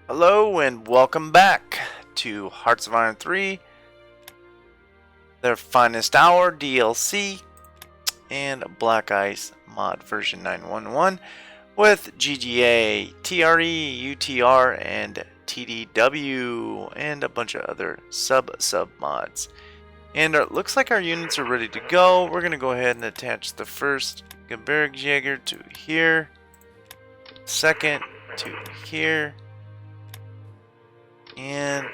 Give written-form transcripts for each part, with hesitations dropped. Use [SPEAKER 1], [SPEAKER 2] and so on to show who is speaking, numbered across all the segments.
[SPEAKER 1] Hello and welcome back to Hearts of Iron 3, their finest hour DLC, and BlackIce mod version 911 with GGA, TRE, UTR, and TDW, and a bunch of other sub mods. And it looks like our units are ready to go. We're going to go ahead and attach the first Gebirgsjäger to here, second to here, and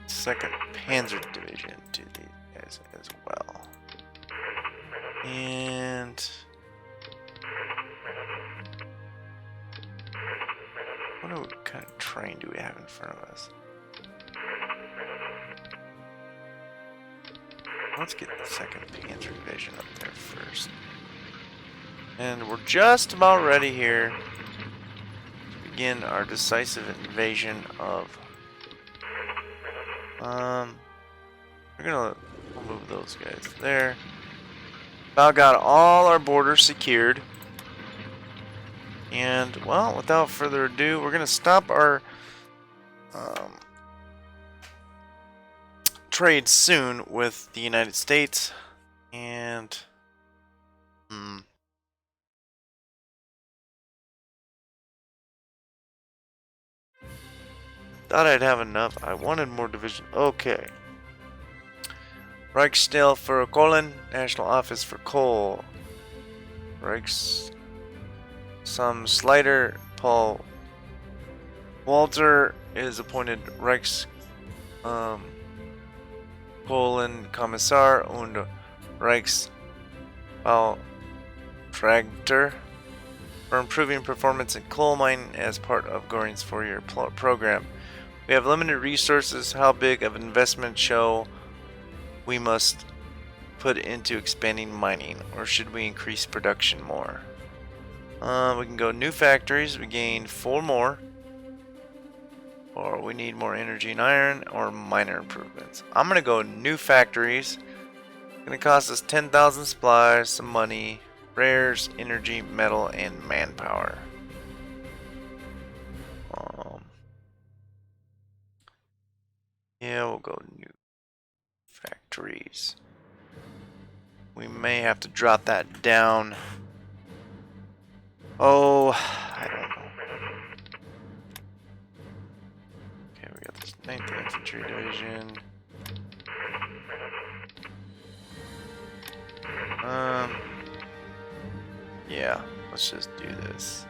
[SPEAKER 1] second Panzer Division to these guys as well. And what kind of train do we have in front of us? Let's get the second Panzer Division up there first. And we're just about ready here to begin our decisive invasion of we'll move those guys there. About got all our borders secured. And, well, without further ado, we're going to stop our trade soon with the United States. And, thought I'd have enough. I wanted more division. Okay. Reichsstelle for Colon, National Office for Coal. Some Slider, Paul Walter is appointed Kommissar und Reichsbautragter for improving performance in coal mining as part of Göring's 4-year program. We have limited resources. How big of an investment shall we must put into expanding mining, or should we increase production more? We can go new factories. We gain 4 more. Or we need more energy and iron, or minor improvements. I'm going to go new factories. It's going to cost us 10,000 supplies, some money, rares, energy, metal, and manpower. Yeah, we'll go new factories. We may have to drop that down. Oh, I don't know. Okay, we got this 9th Infantry Division. Yeah, let's just do this.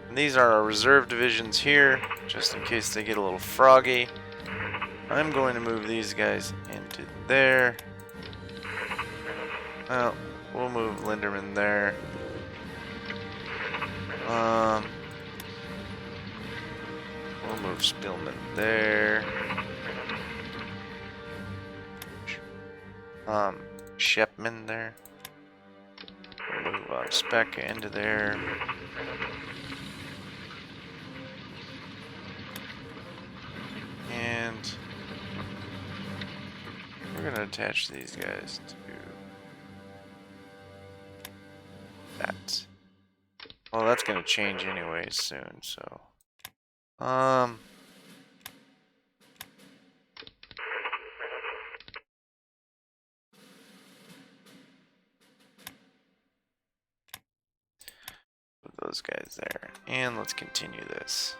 [SPEAKER 1] And these are our reserve divisions here, just in case they get a little froggy. I'm going to move these guys into there. Well, we'll move Linderman there. We'll move Spillman there. Shepman there. We'll move Specca into there. And we're going to attach these guys to that. Well, that's going to change anyways soon, so. Put those guys there. And let's continue this.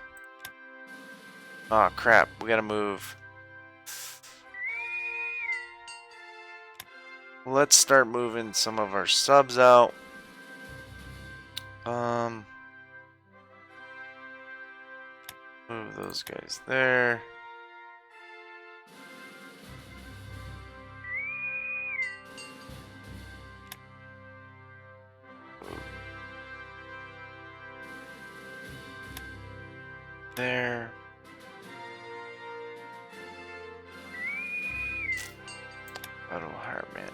[SPEAKER 1] Oh crap, we gotta move. Let's start moving some of our subs out. Move those guys there. There. Auto Hartman.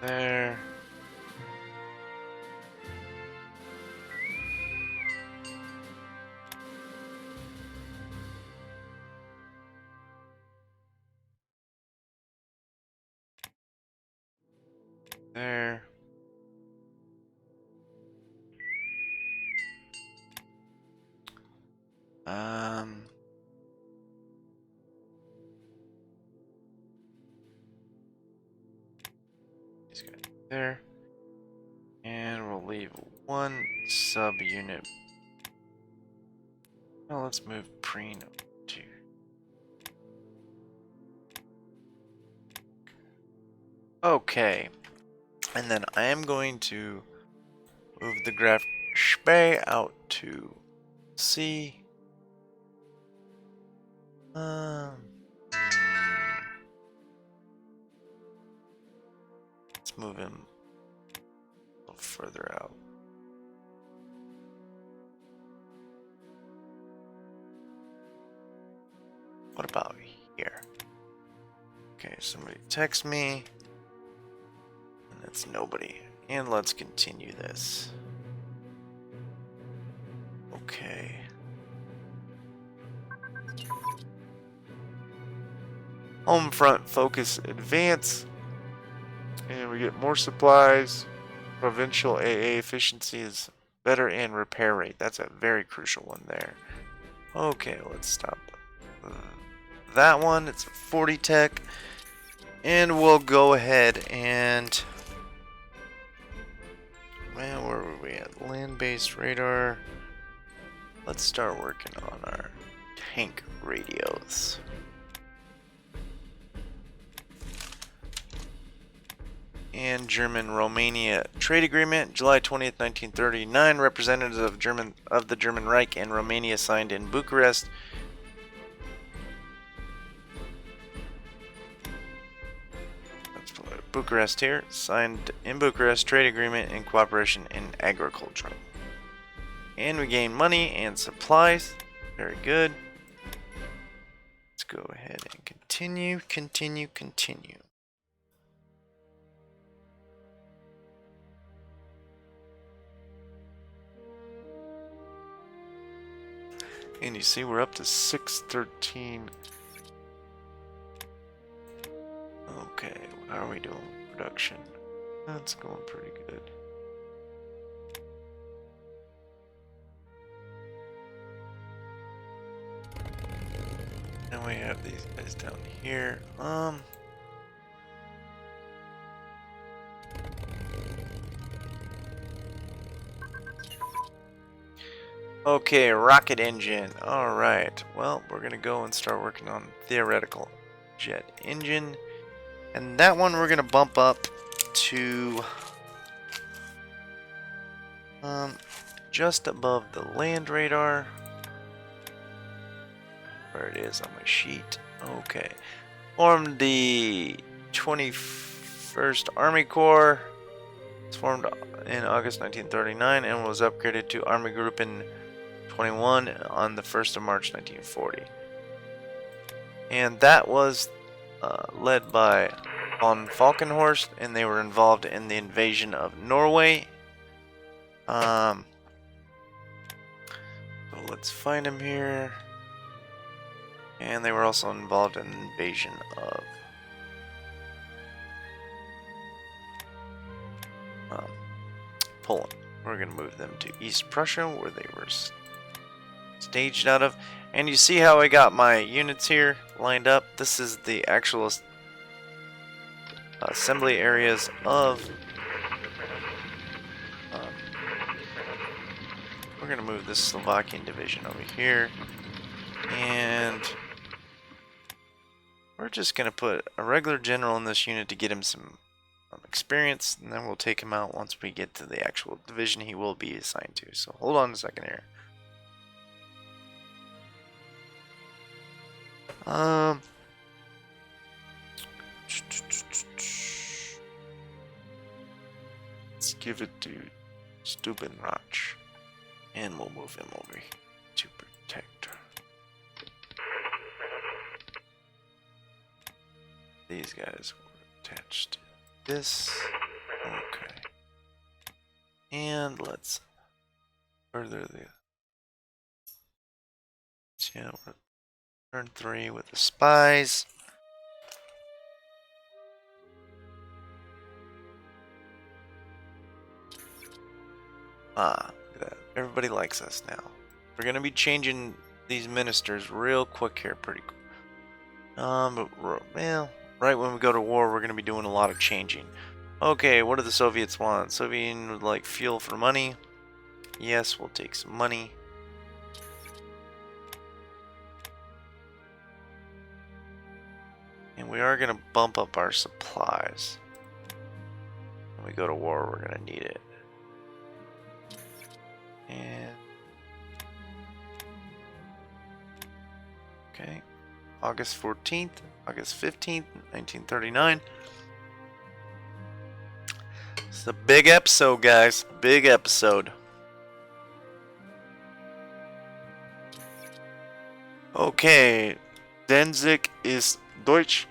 [SPEAKER 1] There. There. He's got there. And we'll leave one subunit. Well, let's move Preen to. Okay. And then I am going to move the graph Spey out to C. Let's move him a little further out. What about here? Okay, somebody text me. And that's nobody. And let's continue this. Okay. Home front focus advance. And we get more supplies. Provincial AA efficiency is better, and repair rate. That's a very crucial one there. Okay, let's stop that one. It's 40 tech. And we'll go ahead and... Man, where were we at? Land-based radar. Let's start working on our tank radios. And German-Romania trade agreement, July 20th, 1939. Representatives of the German Reich and Romania signed in Bucharest. Let's put Bucharest here. Signed in Bucharest trade agreement and cooperation in agriculture. And we gain money and supplies. Very good. Let's go ahead and continue. And you see we're up to 613. Okay, how are we doing with production? That's going pretty good. And we have these guys down here. Okay, rocket engine. Alright, well, we're gonna go and start working on theoretical jet engine. And that one we're gonna bump up to just above the land radar. Where it is on my sheet. Okay. Formed the 21st Army Corps. It's formed in August 1939 and was upgraded to Army Group in 21 on the 1st of March 1940. And that was led by von Falkenhorst, and they were involved in the invasion of Norway. So let's find him here. And they were also involved in the invasion of Poland. We're going to move them to East Prussia, where they were staged out of. And you see how I got my units here lined up? This is the actual assembly areas of... we're going to move this Slovakian division over here. And we're just going to put a regular general in this unit to get him some experience, and then we'll take him out once we get to the actual division he will be assigned to. So hold on a second here. Let's give it to Stubenrach, and we'll move him over here to protect her. These guys were attached to this. Okay. And let's further the... Yeah, we're turn 3 with the spies. Look at that. Everybody likes us now. We're going to be changing these ministers real quick here, pretty quick. Well, right when we go to war, we're going to be doing a lot of changing. Okay, what do the Soviets want? Soviet would like fuel for money. Yes, we'll take some money. And we are going to bump up our supplies. When we go to war, we're going to need it. And okay, August 14th, August 15th, 1939. It's a big episode, guys. Big episode. Okay, Danzig is Deutsch.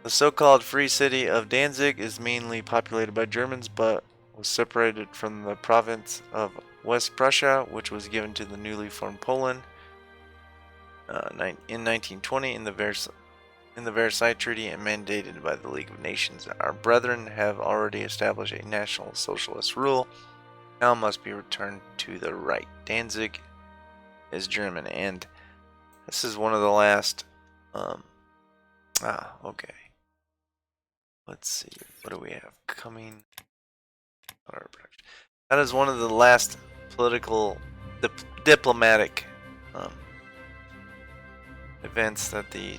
[SPEAKER 1] The so-called free city of Danzig is mainly populated by Germans, but was separated from the province of West Prussia, which was given to the newly formed Poland in 1920 in the Versailles Treaty and mandated by the League of Nations. Our brethren have already established a national socialist rule. Now must be returned to the right. Danzig is German, and this is one of the last. Okay. Let's see. What do we have coming? That is one of the last political, diplomatic events that the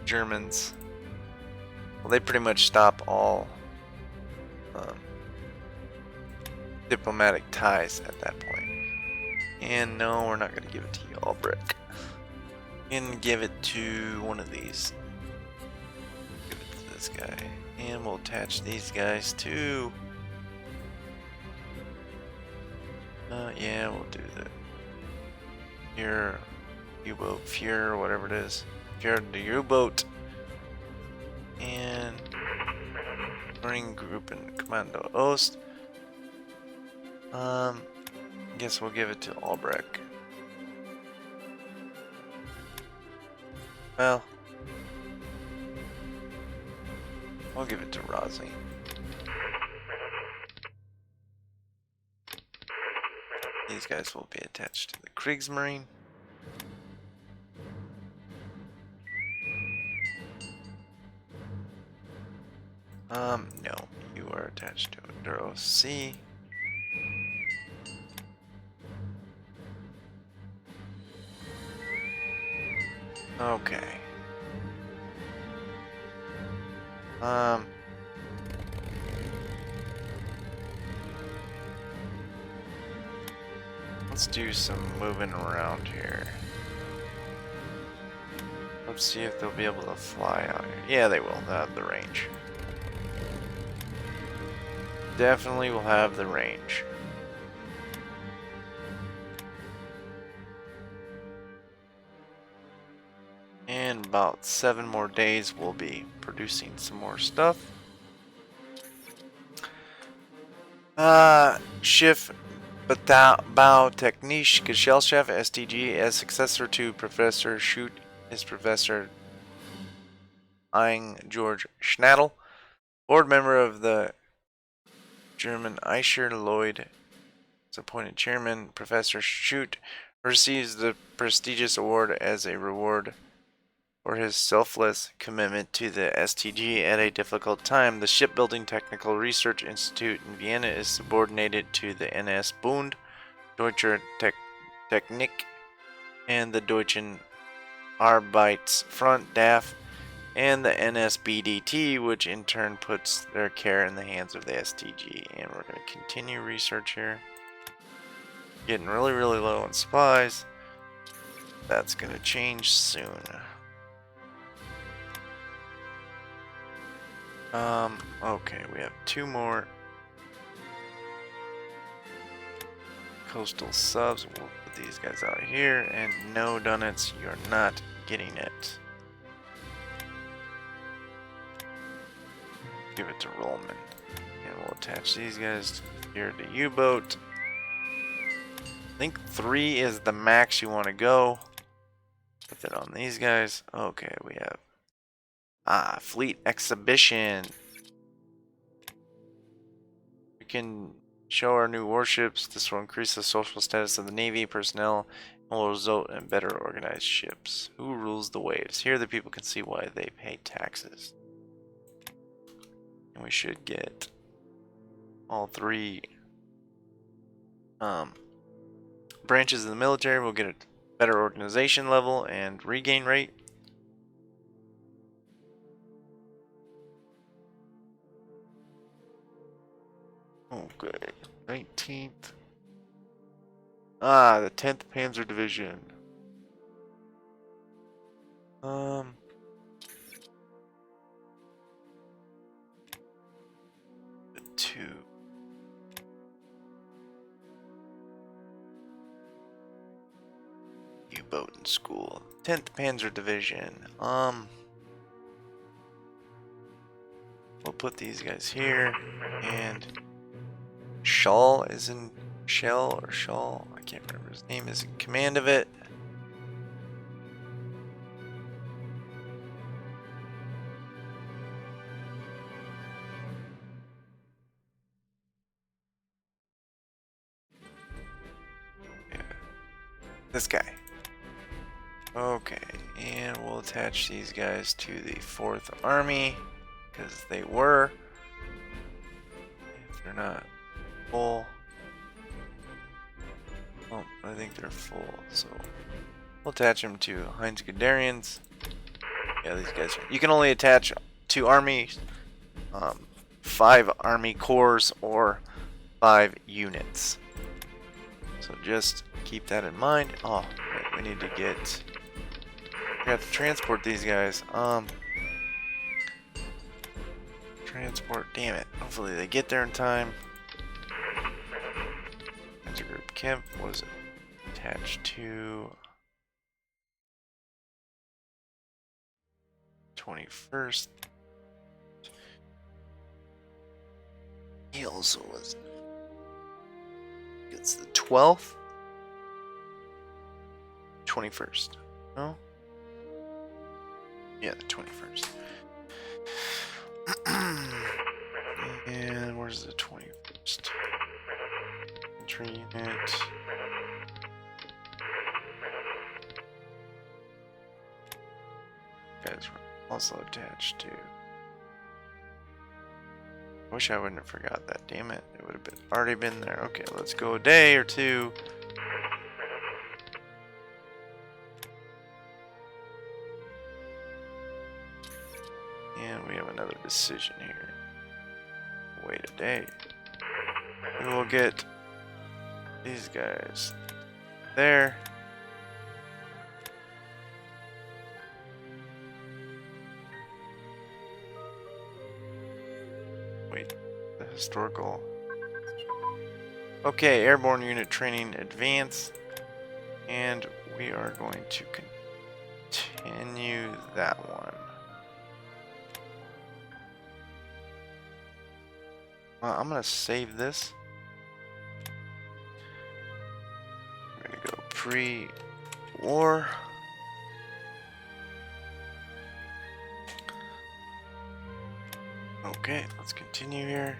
[SPEAKER 1] Germans. Well, they pretty much stop all diplomatic ties at that point. And no, we're not going to give it to you, Albrecht. And give it to one of these. Give it to this guy. And we'll attach these guys too. Yeah, we'll do the Fuhrer U-boat, Fuhrer, whatever it is. Fuhrer the U-boat. And Marine Group and Commando Ost. Guess we'll give it to Albrecht. Well, we'll give it to Rossi. These guys will be attached to the Kriegsmarine. No, you are attached to Enduro C. Okay. Let's do some moving around here. Let's see if they'll be able to fly out here. Yeah, they will. They'll have the range. Definitely will have the range. And about 7 more days we'll be producing some more stuff. Schiff Bautechnische Gesellschaft STG as successor to Professor Schutt is Professor Ing George Schnattel, board member of the German Eicher Lloyd is appointed chairman. Professor Schutt receives the prestigious award as a reward for his selfless commitment to the STG at a difficult time. The Shipbuilding Technical Research Institute in Vienna is subordinated to the NS Bund, Deutsche Technik, and the Deutschen Arbeitsfront DAF, and the NSBDT, which in turn puts their care in the hands of the STG. And we're going to continue research here. Getting really, really low on supplies. That's going to change soon. Okay, we have 2 more coastal subs. We'll put these guys out here, and no, Donuts, you're not getting it. Give it to Rollman, and we'll attach these guys here to U-boat. I think 3 is the max you want to go. Put it on these guys. Okay, we have fleet exhibition. We can show our new warships. This will increase the social status of the Navy personnel and will result in better organized ships. Who rules the waves? Here the people can see why they pay taxes. And we should get all three branches of the military. We'll get a better organization level and regain rate. Okay, 19th. Ah, the 10th Panzer Division. The 2. U-boat in school. 10th Panzer Division. We'll put these guys here, and Shaw is in Shell or Shaw. I can't remember his name. Is in command of it. Yeah. This guy. Okay, and we'll attach these guys to the 4th Army because they were. If they're not full. Oh, I think they're full, so we'll attach them to Heinz Guderian's. Yeah, these guys. You can only attach 2 armies, 5 army corps, or 5 units. So just keep that in mind. Oh, wait, we need to get. We have to transport these guys. Transport. Damn it. Hopefully they get there in time. Group Kemp was attached to 21st. He also was. It's the 12th. 21st. No? Yeah, the 21st. And where's the 21st? Entry unit. Guys were also attached to. Wish I wouldn't have forgot that. Damn it! It would have been already been there. Okay, let's go a day or two. And we have another decision here. Wait a day. We will get these guys there. Wait, the historical. Okay, airborne unit training advance. And we are going to continue that one. I'm going to save this. I'm going to go pre-war. Okay, let's continue here.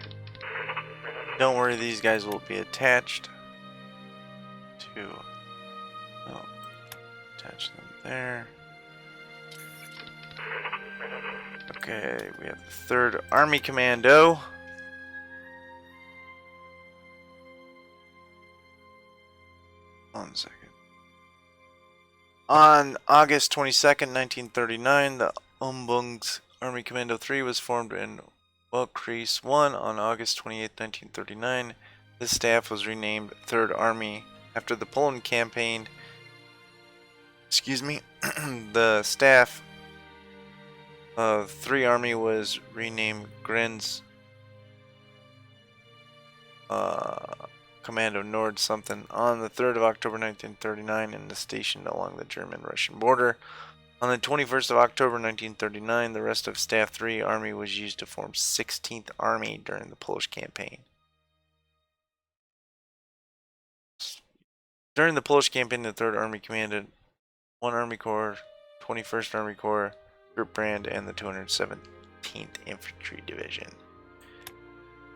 [SPEAKER 1] Don't worry, these guys will be attached to. Oh, attach them there. Okay, we have the 3rd Army Commando. One second. On August 22nd, 1939, the Umbungs Army Commando 3 was formed in Vyacheslav 1 on August 28, 1939. This staff was renamed 3rd Army after the Poland campaign. Excuse me. The staff of 3 Army was renamed Grenz Commando Nord something on the 3rd of October 1939 and is stationed along the German-Russian border. On the 21st of October 1939, the rest of Staff 3 Army was used to form 16th Army during the Polish campaign. During the Polish campaign, the 3rd Army commanded 1 Army Corps, 21st Army Corps, Group Brand, and the 217th Infantry Division.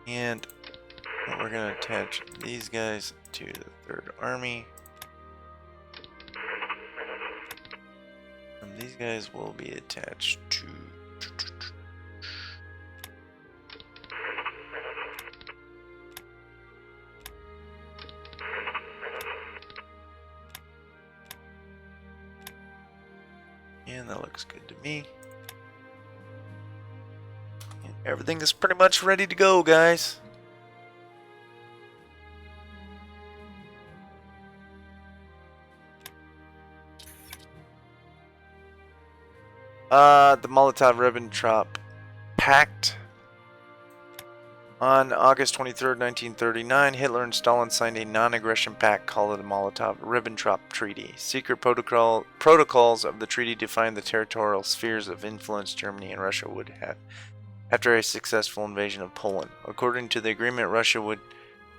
[SPEAKER 1] And We're going to attach these guys to the Third Army. And these guys will be attached to... And that looks good to me. And everything is pretty much ready to go, guys. The Molotov-Ribbentrop Pact. On August 23rd, 1939, Hitler and Stalin signed a non-aggression pact called the Molotov-Ribbentrop Treaty. Secret protocols of the treaty defined the territorial spheres of influence Germany and Russia would have after a successful invasion of Poland. According to the agreement, Russia would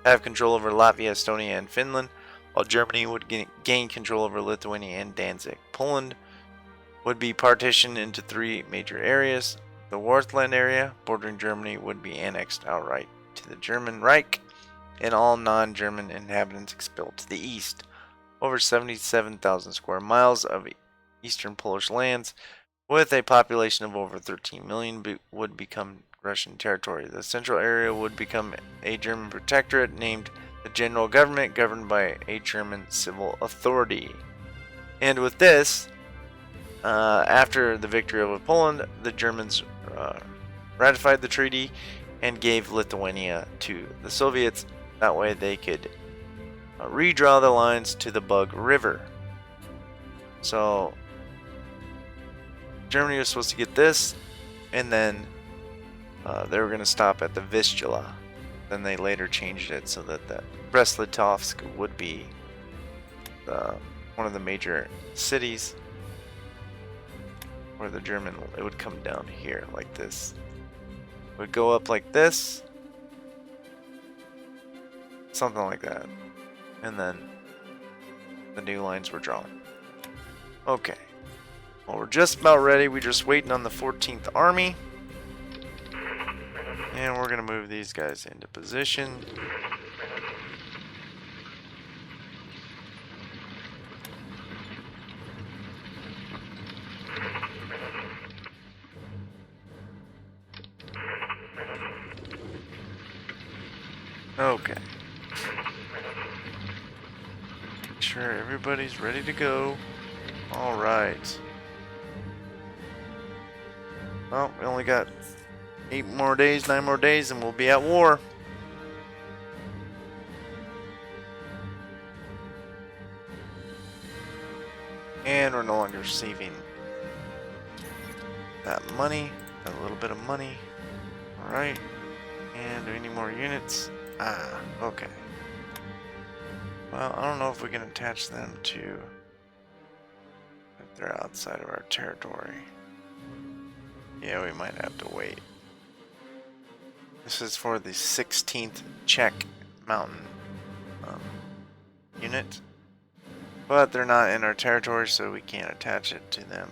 [SPEAKER 1] have control over Latvia, Estonia, and Finland, while Germany would gain control over Lithuania and Danzig. Poland would be partitioned into three major areas. The Wartheland area, bordering Germany, would be annexed outright to the German Reich, and all non-German inhabitants expelled to the east. Over 77,000 square miles of eastern Polish lands, with a population of over 13 million, would become Russian territory. The central area would become a German protectorate named the General Government, governed by a German civil authority. And with this, after the victory over Poland, the Germans ratified the treaty and gave Lithuania to the Soviets. That way they could redraw the lines to the Bug River. So Germany was supposed to get this, and then they were going to stop at the Vistula. Then they later changed it so that the Brest-Litovsk would be one of the major cities. Where the German, it would come down here like this. It would go up like this. Something like that. And then the new lines were drawn. Okay. Well, we're just about ready. We're just waiting on the 14th Army. And we're going to move these guys into position. Okay. Make sure everybody's ready to go. Alright. Well, we only got 8 more days, 9 more days, and we'll be at war. And we're no longer saving that money. Got a little bit of money. Alright. And do we need more units? Ah, okay. Well, I don't know if we can attach them to if they're outside of our territory. Yeah, we might have to wait. This is for the 16th Czech Mountain unit. But they're not in our territory, so we can't attach it to them.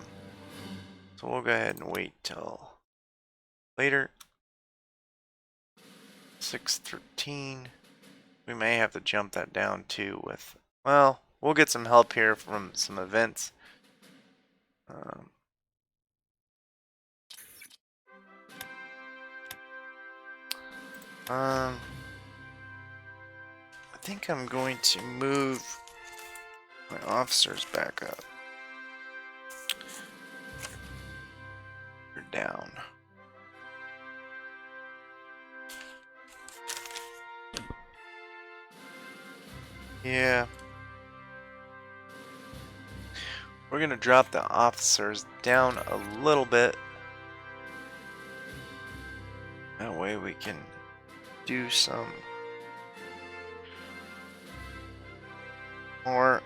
[SPEAKER 1] So we'll go ahead and wait till later. 613. We may have to jump that down too with, well, we'll get some help here from some events. I think I'm going to move my officers back up. They're down. Yeah. We're going to drop the officers down a little bit. That way we can do some more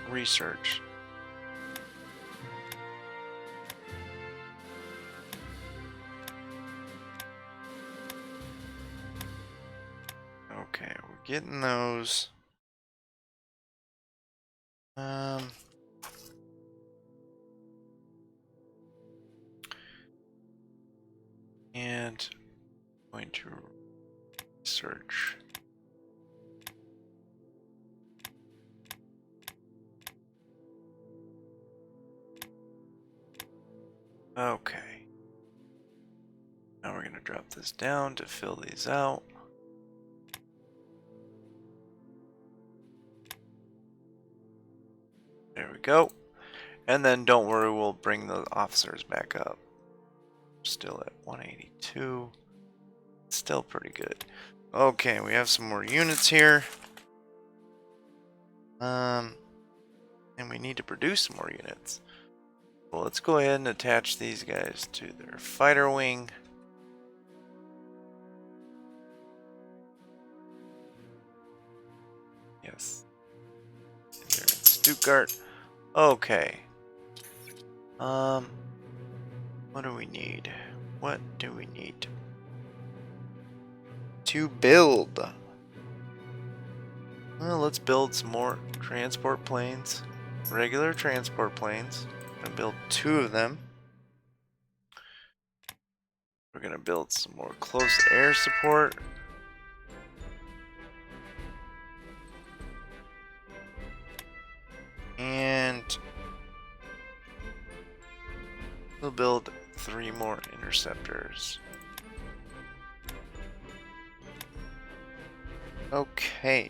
[SPEAKER 1] research. Okay, we're getting those. And I'm going to search. Okay. Now we're going to drop this down to fill these out. There we go. And then don't worry, we'll bring the officers back up. Still at 182. Still pretty good. Okay, we have some more units here. And we need to produce some more units. Well, let's go ahead and attach these guys to their fighter wing. Yes. They're in Stuttgart. Okay. What do we need? What do we need to build? Well, let's build some more transport planes. Regular transport planes. I'm gonna build 2 of them. We're gonna build some more close air support. And we'll build 3 more interceptors. Okay.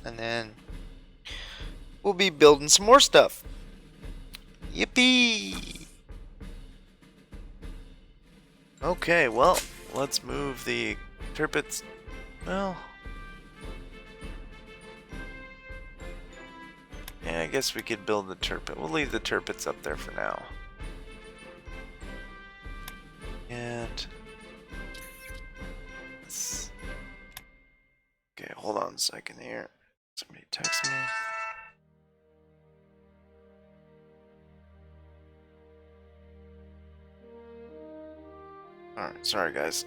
[SPEAKER 1] And then we'll be building some more stuff. Yippee! Okay, well, let's move the Tirpitz. Well, yeah, I guess we could build the Tirpitz. We'll leave the Tirpitz up there for now. And let's... Okay, hold on a second here. Somebody text me. Alright, sorry guys.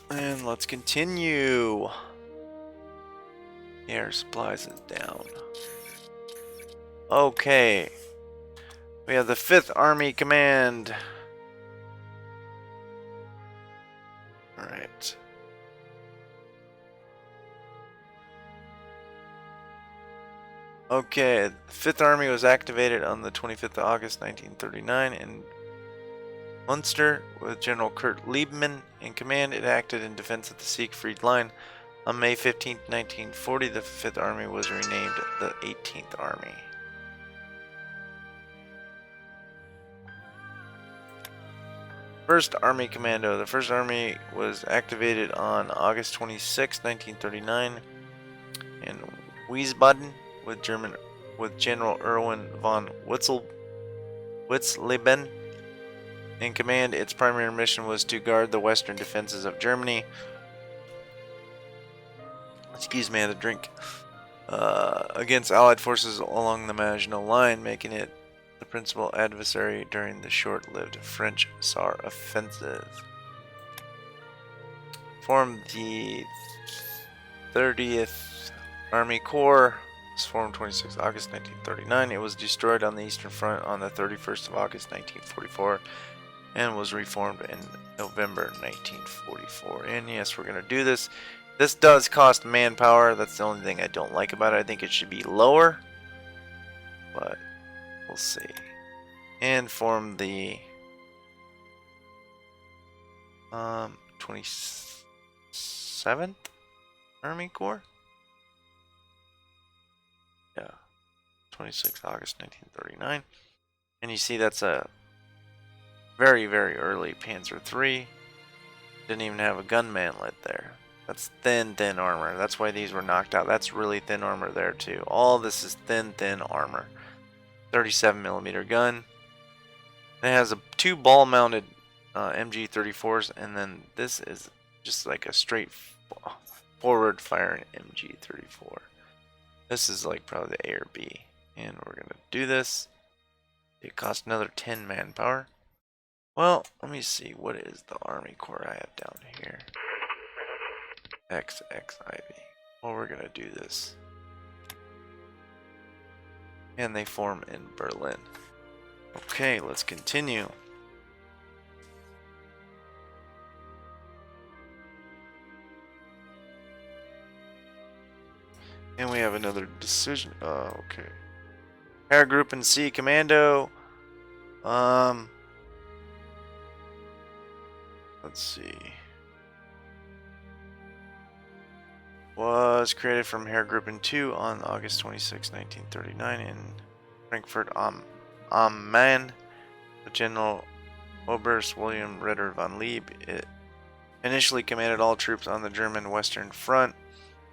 [SPEAKER 1] And let's continue. Air supplies is down. Okay. We have the 5th Army Command. Alright. Okay, the 5th Army was activated on the 25th of August 1939 in Munster with General Kurt Liebmann in command. It acted in defense of the Siegfried Line. On May 15, 1940, the 5th Army was renamed the 18th Army. First Army Commando. The 1st Army was activated on August 26, 1939 in Wiesbaden with General Erwin von Witzleben in command. Its primary mission was to guard the western defenses of Germany. Excuse me, I had a drink. Against Allied forces along the Maginot Line, making it the principal adversary during the short-lived French Saar offensive. Formed the 30th Army Corps. It was formed 26 August 1939. It was destroyed on the Eastern Front on the 31st of August 1944 and was reformed in November 1944. And yes, we're going to do this. This does cost manpower. That's the only thing I don't like about it. I think it should be lower, but we'll see. And form the 27th Army Corps. Yeah, 26 August 1939. And you see that's a very, very early Panzer III. Didn't even have a gun manlet there. That's thin armor. That's why these were knocked out. That's really thin armor there too. All this is thin armor. 37mm gun. It has 2 ball-mounted MG34s, and then this is just like a straight forward-firing MG34. This is like probably the A or B. And we're going to do this. It costs another 10 manpower. Well, let me see. What is the Army Corps I have down here? XXIV. Well, we're going to do this. And they form in Berlin. Okay, let's continue. another decision. Oh, okay. Air Group and C Commando. Let's see. Was created from Air Group in 2 on August 26, 1939 in Frankfurt am Main. The General Oberst William Ritter von Lieb. It initially commanded all troops on the German Western Front,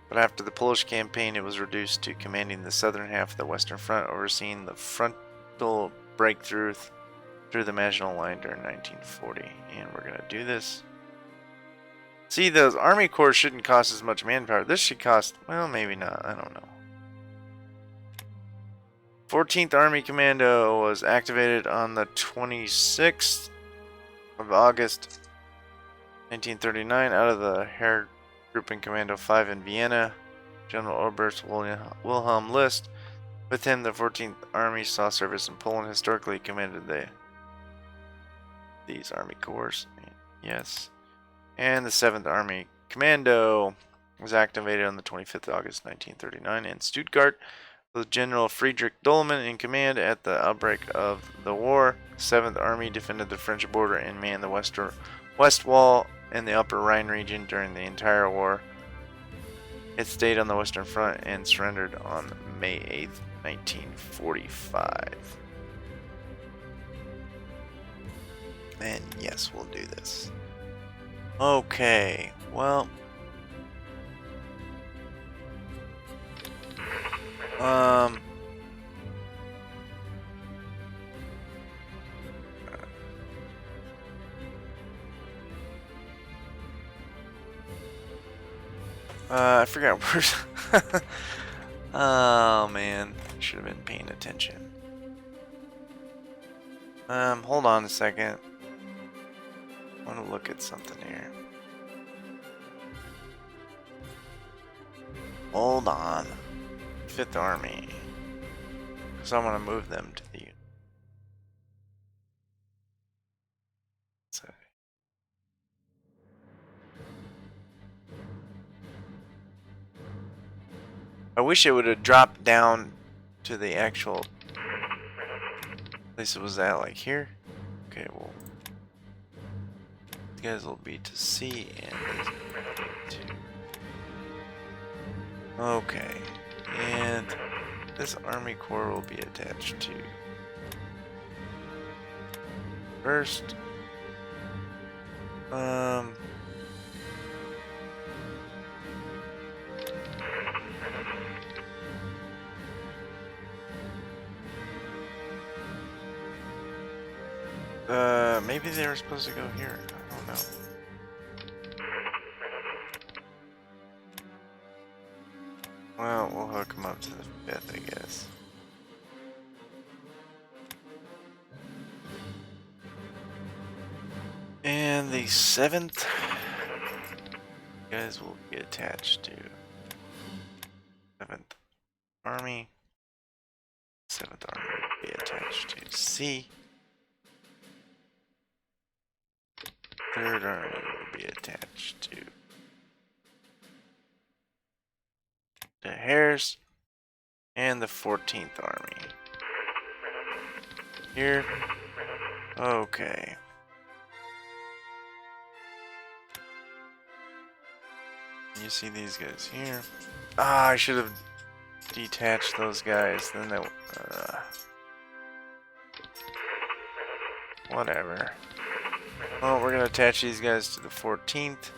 [SPEAKER 1] but after the Polish campaign it was reduced to commanding the southern half of the Western Front, overseeing the frontal breakthrough through the Maginot Line during 1940. And we're going to do this. See, those Army Corps shouldn't cost as much manpower. This should cost, well, maybe not. I don't know. 14th Army Commando was activated on the 26th of August 1939 out of the Heer Grouping Commando 5 in Vienna. General Oberst Wilhelm List. With him, the 14th Army saw service in Poland. Historically commanded these Army Corps. Yes. And the 7th Army Commando was activated on the 25th of August 1939 in Stuttgart with General Friedrich Dollmann in command. At the outbreak of the war, 7th Army defended the French border and manned the West Wall in the Upper Rhine region during the entire war. It stayed on the Western Front and surrendered on May 8th, 1945. And yes, we'll do this. Okay, well, I forgot where. Oh man, should have been paying attention. Hold on a second. I want to look at something here. Hold on. 5th Army. Because I want to move them to the... I wish it would have dropped down to the actual place it was at, like here. Okay, well... These guys will be to C and these will be to... Okay. And this Army Corps will be attached to... First... maybe they were supposed to go here. I don't know. Well, we'll hook them up to the 5th, I guess. And the 7th guys will be attached to 7th Army. 7th Army will be attached to C. 3rd Army will be attached to the Hares, and the 14th Army. Here. Okay. You see these guys here. Ah, I should have detached those guys. Then they... whatever. Well, we're going to attach these guys to the 14th.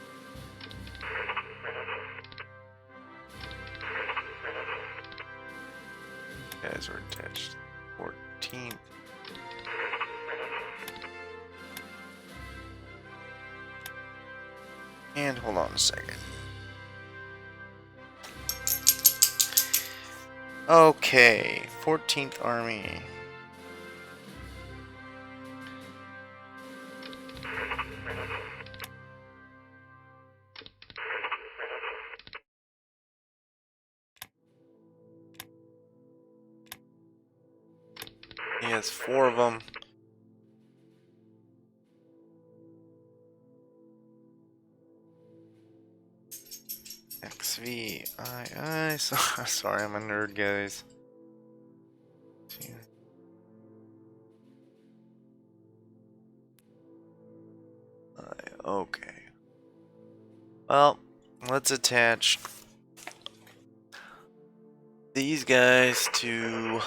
[SPEAKER 1] Guys are attached to the 14th. And hold on a second. Okay, 14th Army. He has 4 of them. XVI. Sorry, I'm a nerd, guys. Okay. Well, let's attach these guys to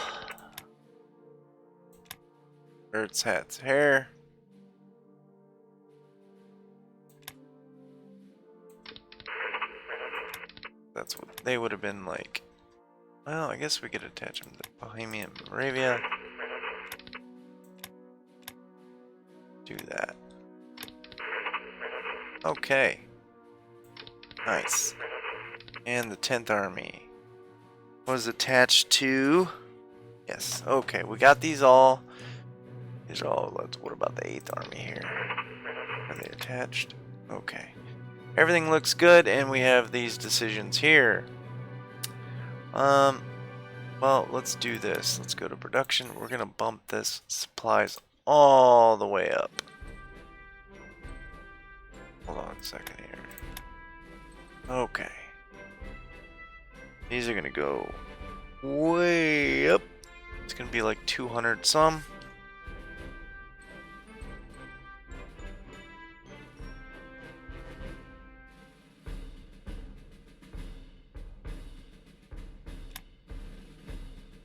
[SPEAKER 1] Earth's hat's hair. That's what they would have been like. Well, I guess we could attach them to Bohemia and Moravia. Do that. Okay. Nice. And the 10th Army was attached to... Yes, okay, we got these all. These are all... What about the 8th Army here? Are they attached? Okay. Everything looks good, and we have these decisions here. Well, let's do this. Let's go to production. We're gonna bump this supplies all the way up. Hold on a second here. Okay. These are gonna go way up. It's gonna be like 200 some.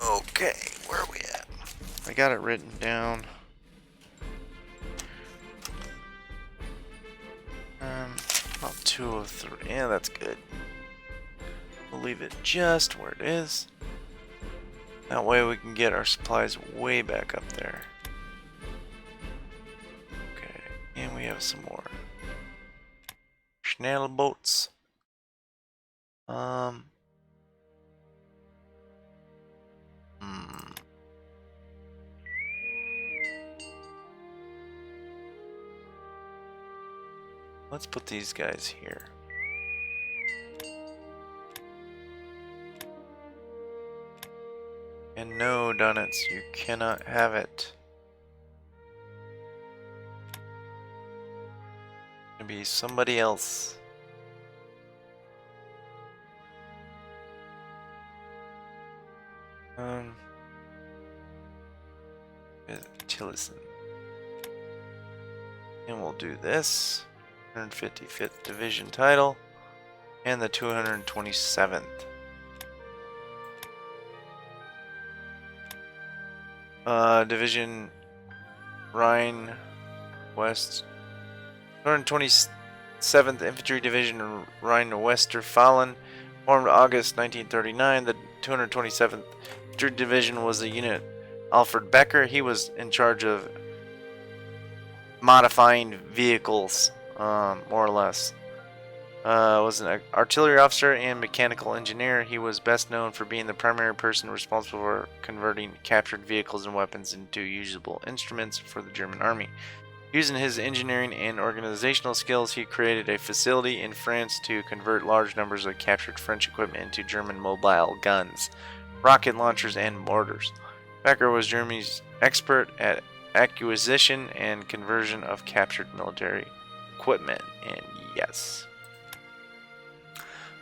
[SPEAKER 1] Okay, where are we at? I got it written down. About 203. Yeah, that's good. We'll leave it just where it is. That way we can get our supplies way back up there. Okay, and we have some more Schnell boats. Let's put these guys here. And no, Donuts, you cannot have it. It'll be somebody else. Tillison. And we'll do this. 155th Division title. And the 227th. Division Rhine West. 227th Infantry Division Rhine-Westfalen, formed August 1939. The 227th Infantry Division was the unit Alfred Becker. He was in charge of modifying vehicles, more or less. Was an artillery officer and mechanical engineer. He was best known for being the primary person responsible for converting captured vehicles and weapons into usable instruments for the German army. Using his engineering and organizational skills, he created a facility in France to convert large numbers of captured French equipment into German mobile guns, rocket launchers, and mortars. Becker was Germany's expert at acquisition and conversion of captured military equipment. And yes.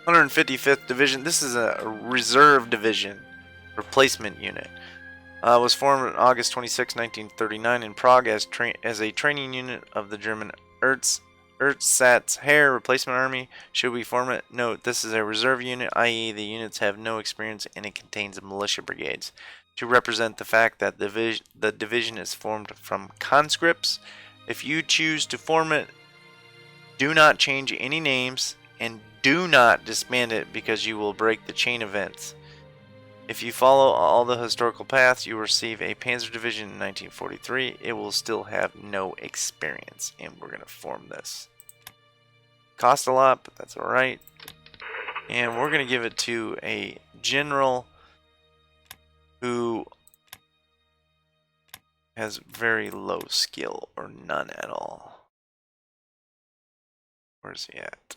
[SPEAKER 1] 155th Division, this is a reserve division, replacement unit. Was formed on August 26, 1939 in Prague as a training unit of the German Ersatz Heer Replacement Army. Should we form it? Note, this is a reserve unit, i.e. the units have no experience and it contains militia brigades. To represent the fact that the division is formed from conscripts, if you choose to form it, do not change any names and do not disband it because you will break the chain events. If you follow all the historical paths, you will receive a Panzer Division in 1943. It will still have no experience, and we're going to form this. Cost a lot, but that's alright. And we're going to give it to a general who has very low skill or none at all. Where's he at?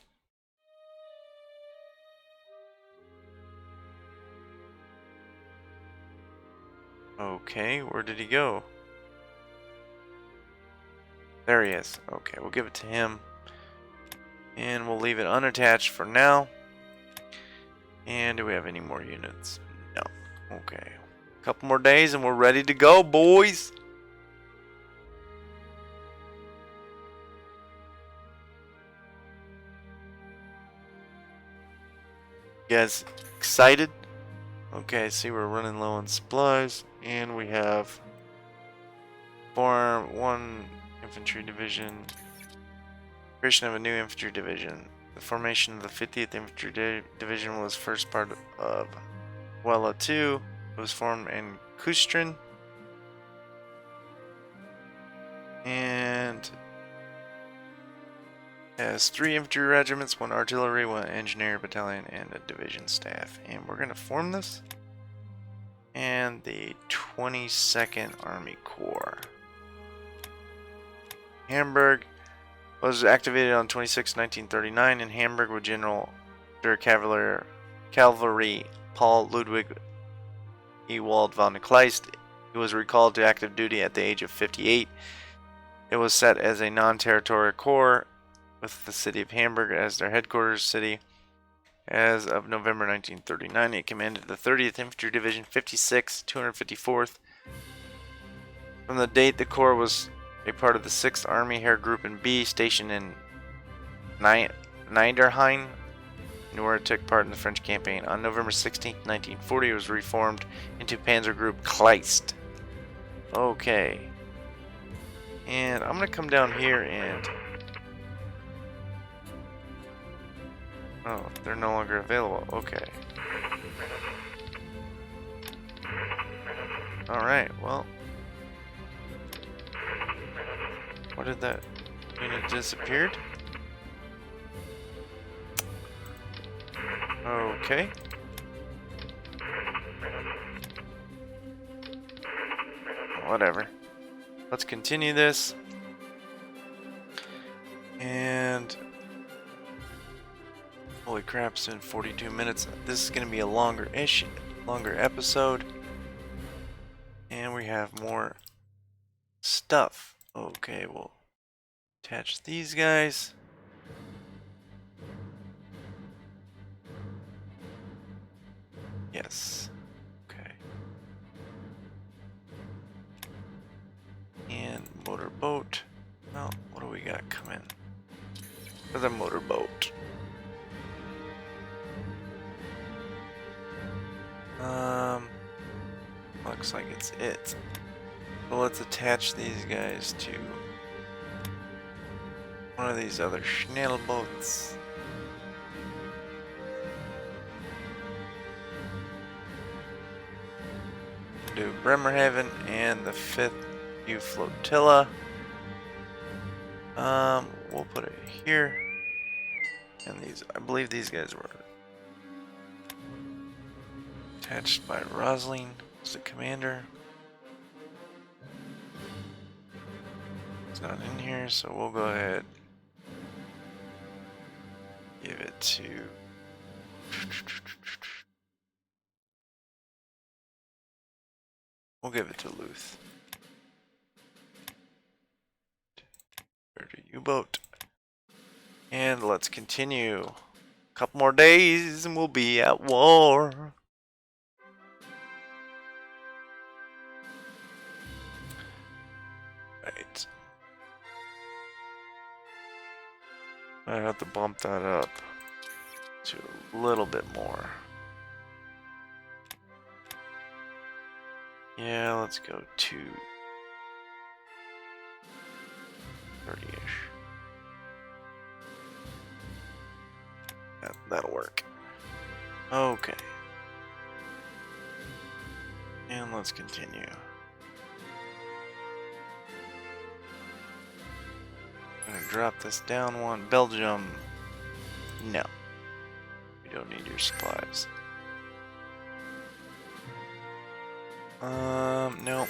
[SPEAKER 1] Okay, where did he go? There he is. Okay, we'll give it to him. And we'll leave it unattached for now. And do we have any more units? No. Okay. A couple more days and we're ready to go, boys. You guys excited? Okay, see we're running low on supplies and we have form 1 infantry division. Creation of a new infantry division. The formation of the 50th Infantry Division was first part of Wella 2. It was formed in Kustrin. And has 3 infantry regiments, 1 artillery, 1 engineer battalion, and a division staff. And we're going to form this. And the 22nd Army Corps. Hamburg was activated on 26/1939 in Hamburg with General der Cavalry Paul Ludwig Ewald von Kleist. He was recalled to active duty at the age of 58. It was set as a non-territorial corps with the city of Hamburg as their headquarters city. As of November 1939, it commanded the 30th Infantry Division, 56th, 254th. From the date the corps was a part of the 6th Army Heer Group in B, stationed in Niederrhein, where it took part in the French campaign. On November 16, 1940, it was reformed into Panzer Group Kleist. Okay. And I'm going to come down here and... Oh, they're no longer available. Okay. Alright, well... What did that unit disappeared? Okay. Whatever. Let's continue this. And holy crap, it's been 42 minutes. This is going to be a longer episode. And we have more stuff. Okay, we'll attach these guys. Yes. Okay. And motorboat. Well, what do we got coming? Another motorboat. Looks like it's it. Well, let's attach these guys to one of these other Schnellboats. Do Bremerhaven and the 5th U Flotilla. We'll put it here. And these, I believe these guys were attached by Rosling as the commander. It's not in here, so we'll go ahead. Give it to... We'll give it to Luth. U-boat. And let's continue. A couple more days and we'll be at war. Right. I have to bump that up to a little bit more. Yeah, let's go to 30-ish. That'll work. Okay. And let's continue. I'm gonna drop this down one. Belgium. No. We don't need your supplies. No.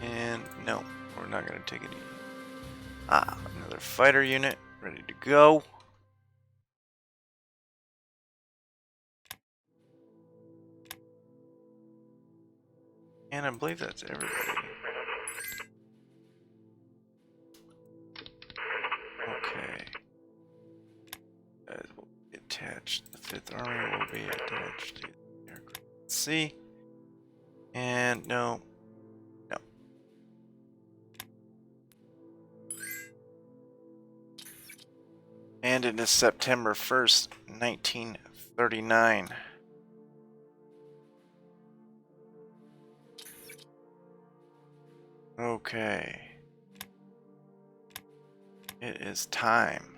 [SPEAKER 1] And no. We're not gonna take it easy. Ah, another fighter unit. Ready to go. And I believe that's everybody. Okay. Guys will be attached. The Fifth Army will be attached to the aircraft. C. And no. No. And it is September 1st, 1939. Okay. It is time.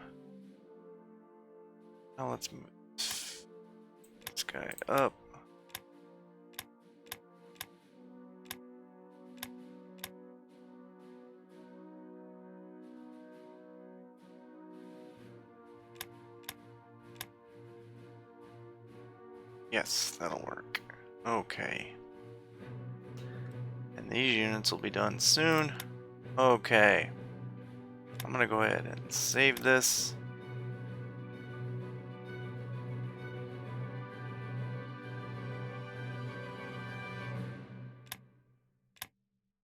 [SPEAKER 1] Now let's move this guy up. Yes, that'll work. Okay. And these units will be done soon. Okay. I'm gonna go ahead and save this.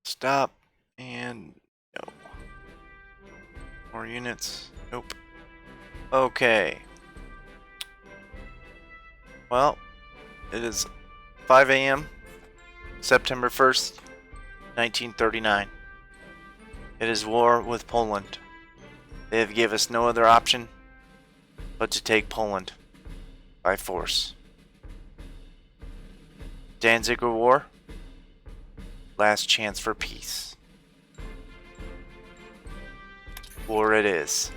[SPEAKER 1] Stop. And no. More units. Nope. Okay. Well, it is 5 a.m. September 1st, 1939. It is war with Poland. They have given us no other option but to take Poland by force. Danzig War, last chance for peace. War it is.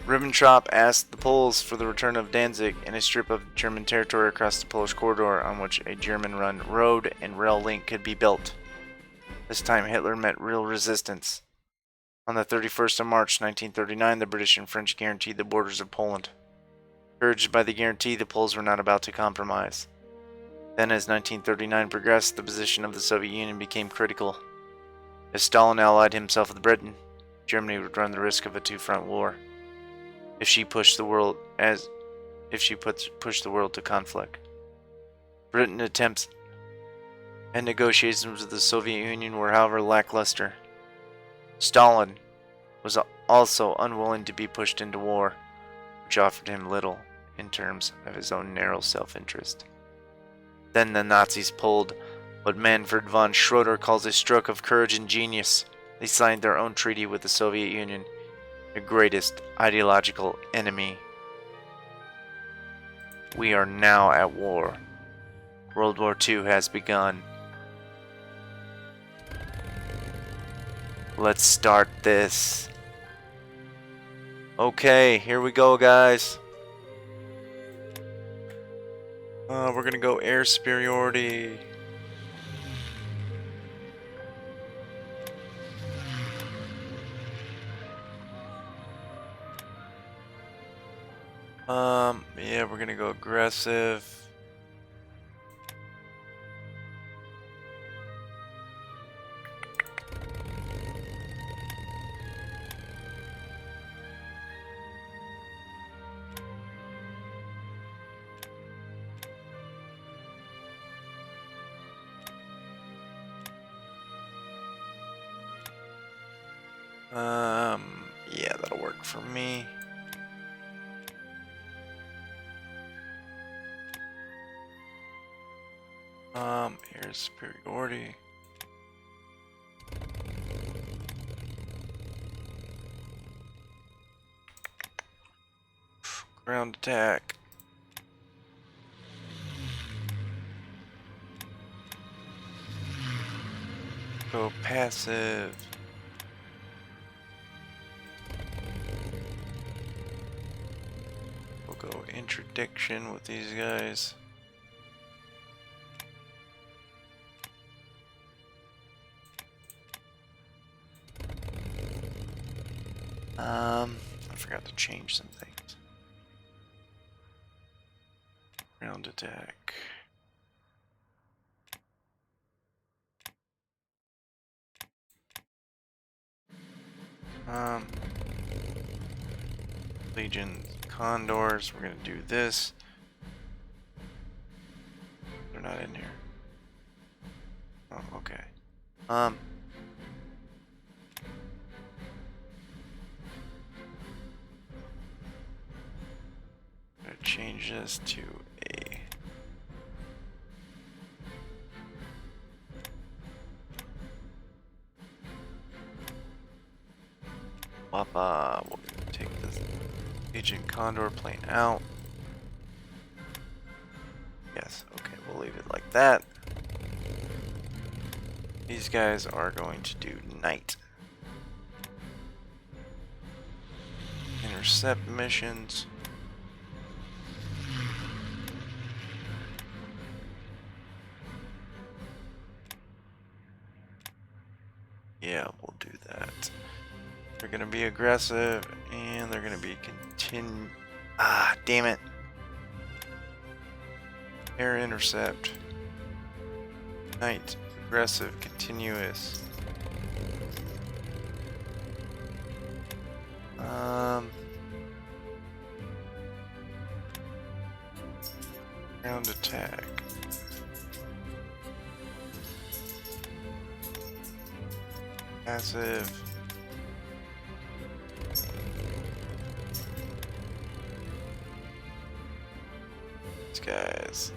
[SPEAKER 1] Ribbentrop asked the Poles for the return of Danzig and a strip of German territory across the Polish corridor on which a German-run road and rail link could be built. This time Hitler met real resistance. On the 31st of March 1939, the British and French guaranteed the borders of Poland. Encouraged by the guarantee, the Poles were not about to compromise. Then, as 1939 progressed, the position of the Soviet Union became critical. If Stalin allied himself with Britain, Germany would run the risk of a two-front war. If she pushed the world to conflict. Britain's attempts and negotiations with the Soviet Union were, however, lackluster. Stalin was also unwilling to be pushed into war, which offered him little in terms of his own narrow self-interest. Then the Nazis pulled what Manfred von Schroeder calls a stroke of courage and genius. They signed their own treaty with the Soviet Union, their greatest ideological enemy. We are now at war. World War II has begun. Let's start this. Okay, here we go, guys. We're gonna go air superiority. Yeah, we're gonna go aggressive. Yeah, that'll work for me. Air superiority. Ground attack. Go passive. We'll go interdiction with these guys. I forgot to change some things. Ground attack. Legion Condors, we're gonna do this. They're not in here. Oh, okay. change this to a Wappa. We'll take this Agent Condor plane out. Yes, okay, we'll leave it like that. These guys are going to do night. Intercept missions. Yeah, we'll do that. They're gonna be aggressive and they're gonna be Ah, damn it. Air intercept. Night. Aggressive. Continuous. Ground attack. Passive. These guys.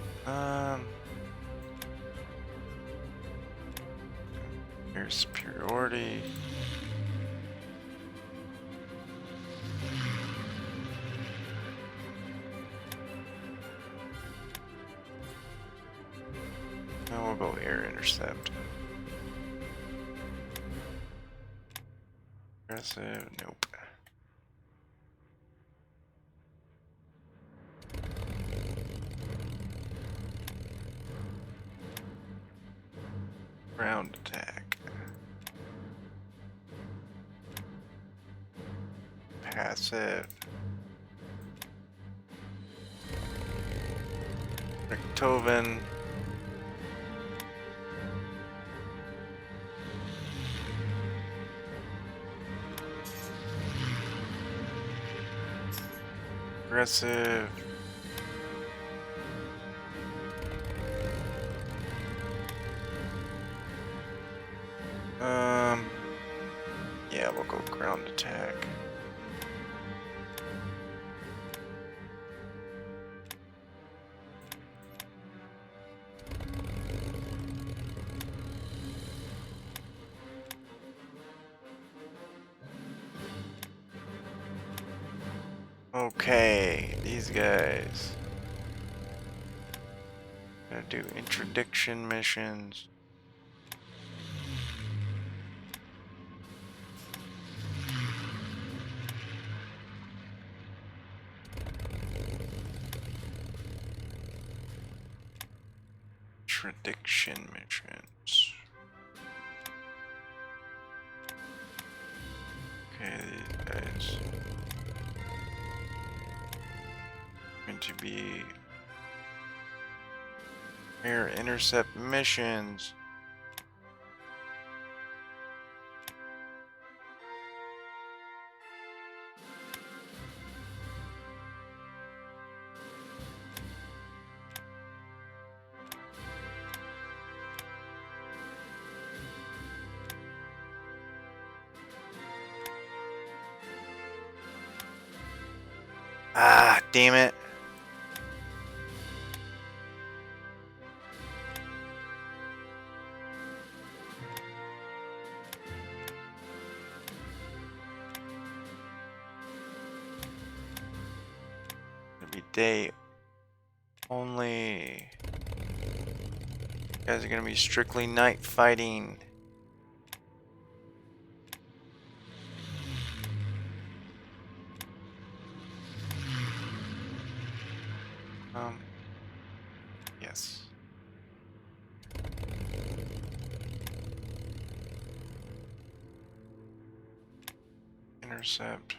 [SPEAKER 1] Here's superiority. Now we'll go air intercept. Aggressive, nope. Ground attack. Passive. Richtofen. Aggressive. Yeah, we'll go ground attack. Okay, these guys. Gonna do interdiction missions. Interdiction missions. Okay, these guys. Going to be air intercept missions. Ah, damn it. It'll be day only. You guys are gonna be strictly night fighting. Yes. Intercept.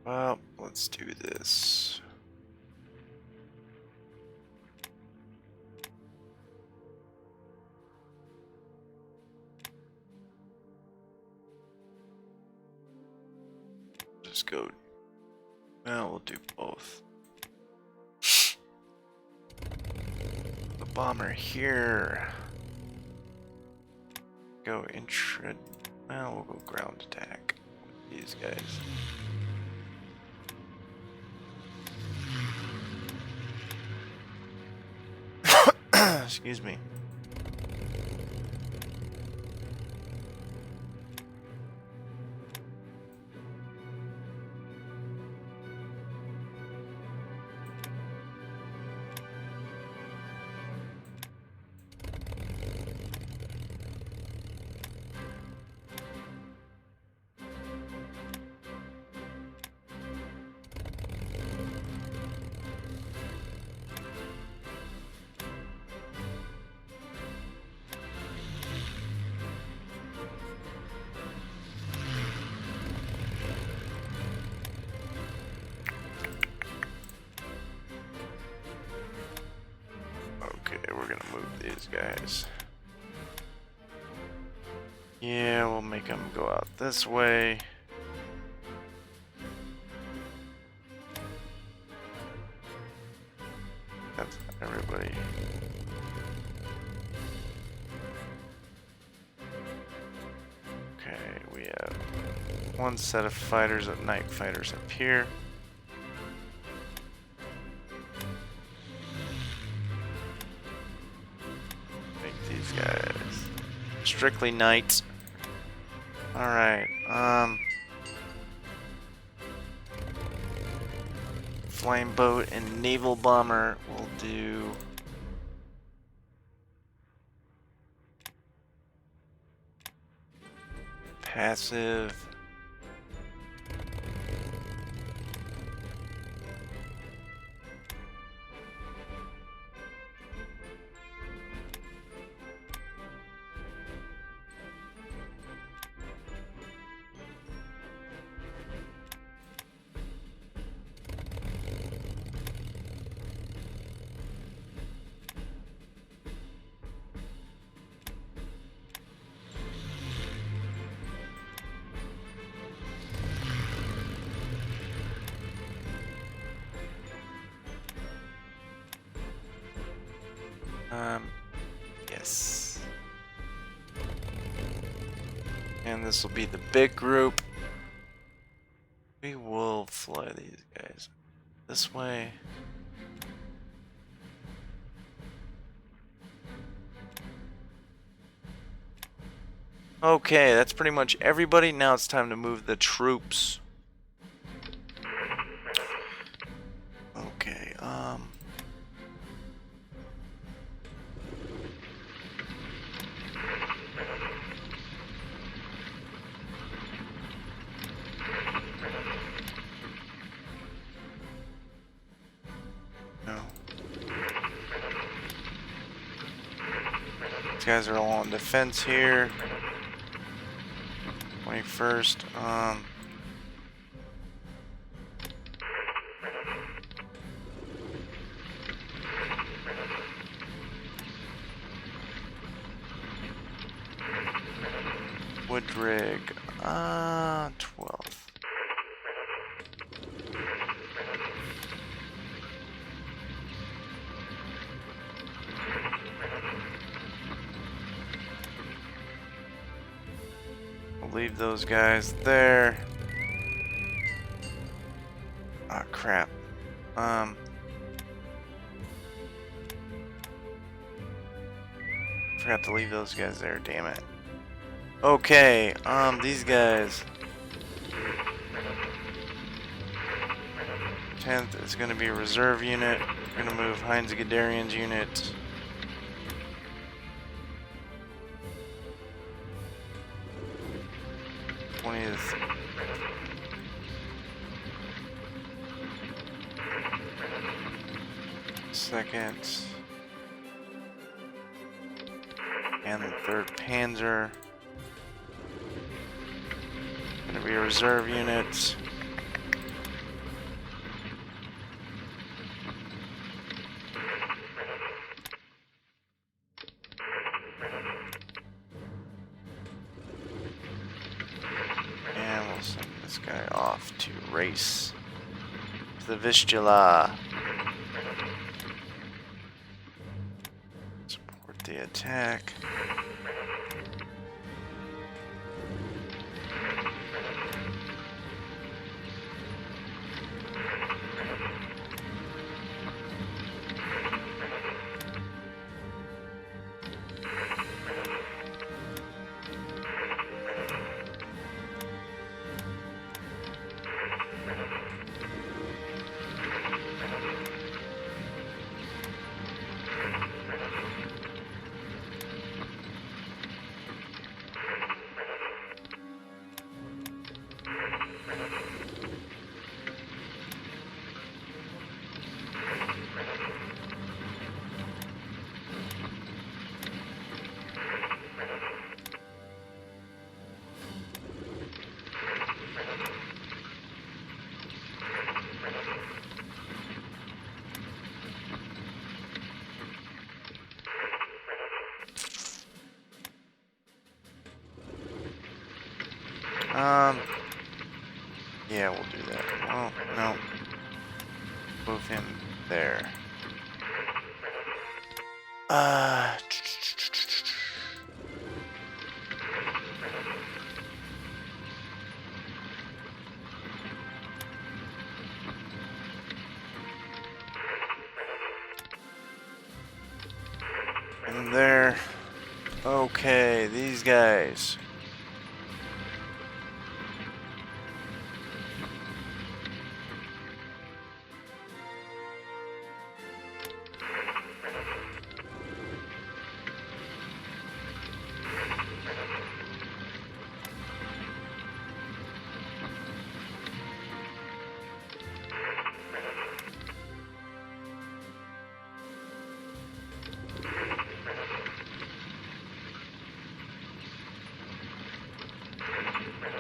[SPEAKER 1] Well, let's do this. Just go. Well, we'll do both. The bomber here. Go intra. Well, we'll go ground attack. these guys. Excuse me. Okay, we're gonna move these guys. Yeah, we'll make them go out this way. That's everybody. Okay, we have one set of fighters at night fighters up here. Make these guys strictly night. Alright, flame boat and naval bomber will do passive. Yes. And this will be the big group. We will fly these guys this way. Okay, that's pretty much everybody. Now it's time to move the troops. Okay, no. These guys are all on defense here. 21st, Woodrig, 12th. We'll leave those guys there. Ah, crap. Forgot to leave those guys there, damn it. Okay, these guys. 10th is going to be a reserve unit. We're going to move Heinz Guderian's unit. Second and the 3rd Panzer. Gonna be a reserve unit. And we'll send this guy off to race to the Vyacheslav. The attack. Yeah, we'll do that. Well, no. Move him there. And there. Okay, these guys.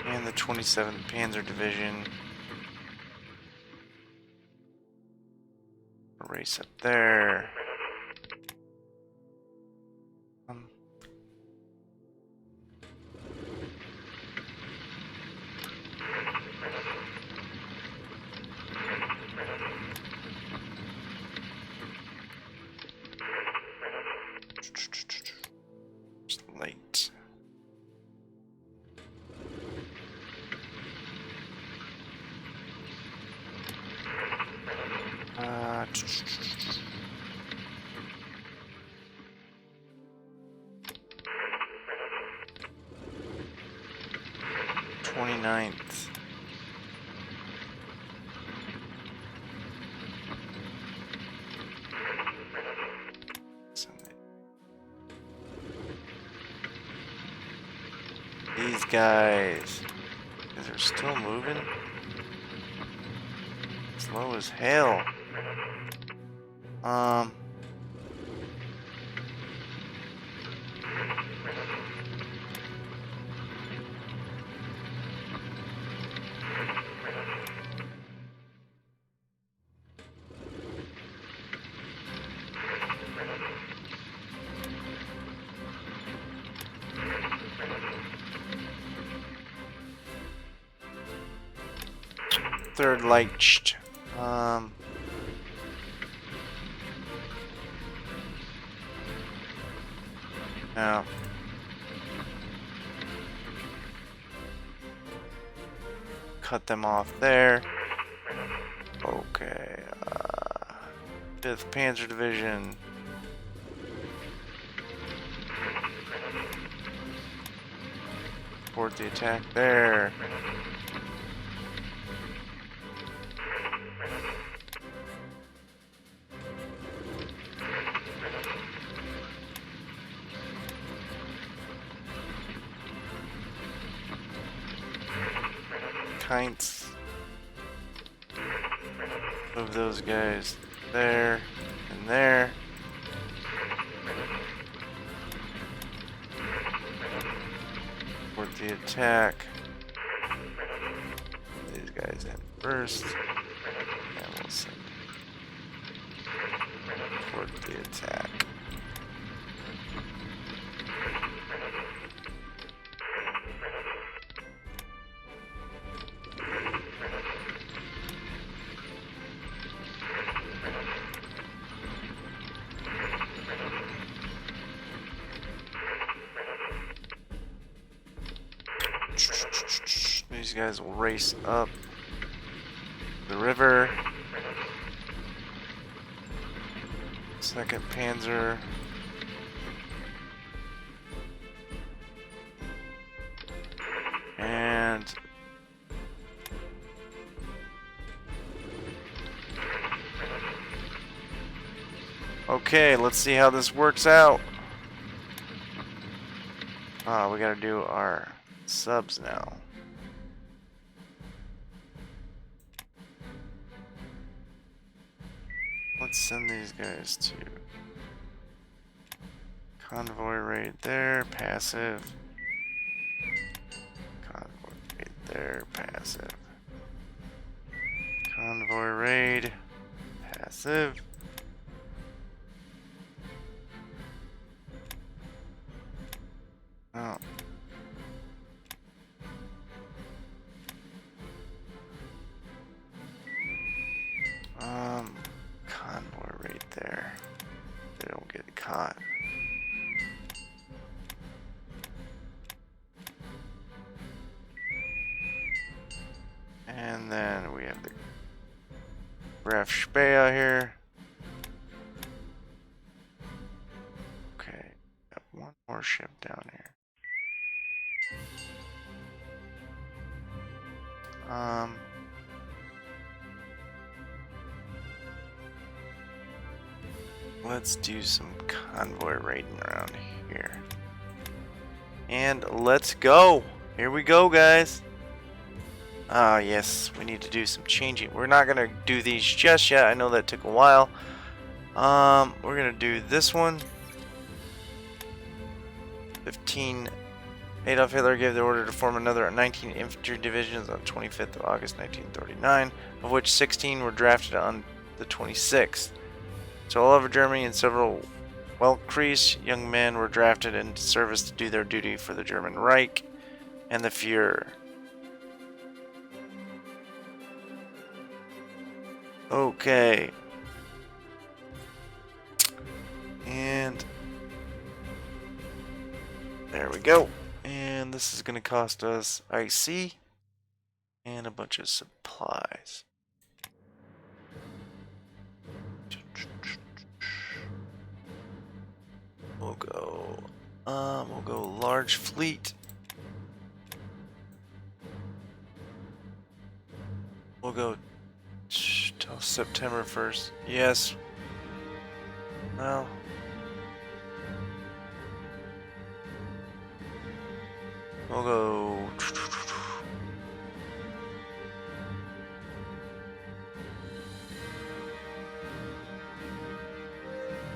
[SPEAKER 1] And the 27th Panzer Division. Race up there. Just late. Uh, 29th. These guys are still moving. Slow as hell. Third light. No. Cut them off there. Okay. 5th Panzer Division. Support the attack there. Kinds. Move those guys there and there. Support the attack. These guys in first. And we'll send support the attack. These guys will race up the river. 2nd Panzer. And okay, let's see how this works out. We gotta do our subs now. Let's send these guys to convoy raid there, passive. Convoy raid there, passive. Convoy raid, passive. Oh. get caught. And then we have the Graf Spee here. Okay, got one more ship down here. Let's do some convoy raiding around here. And let's go! Here we go, guys! Ah, yes, we need to do some changing. We're not gonna do these just yet. I know that took a while. We're gonna do this one. 15. Adolf Hitler gave the order to form another 19 infantry divisions on 25th of August 1939, of which 16 were drafted on the 26th. So all over Germany and several Weltkrieg young men were drafted into service to do their duty for the German Reich and the Führer. Okay. And there we go. And this is going to cost us IC and a bunch of supplies. We'll go large fleet. We'll go till September 1st. Yes. Well. We'll go.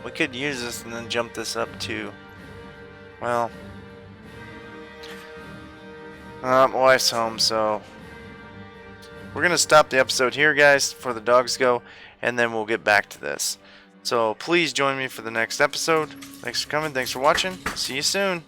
[SPEAKER 1] We could use this and then jump this up to. Well. My wife's home, so. We're going to stop the episode here, guys, before the dogs go, and then we'll get back to this. So please join me for the next episode. Thanks for coming. Thanks for watching. See you soon.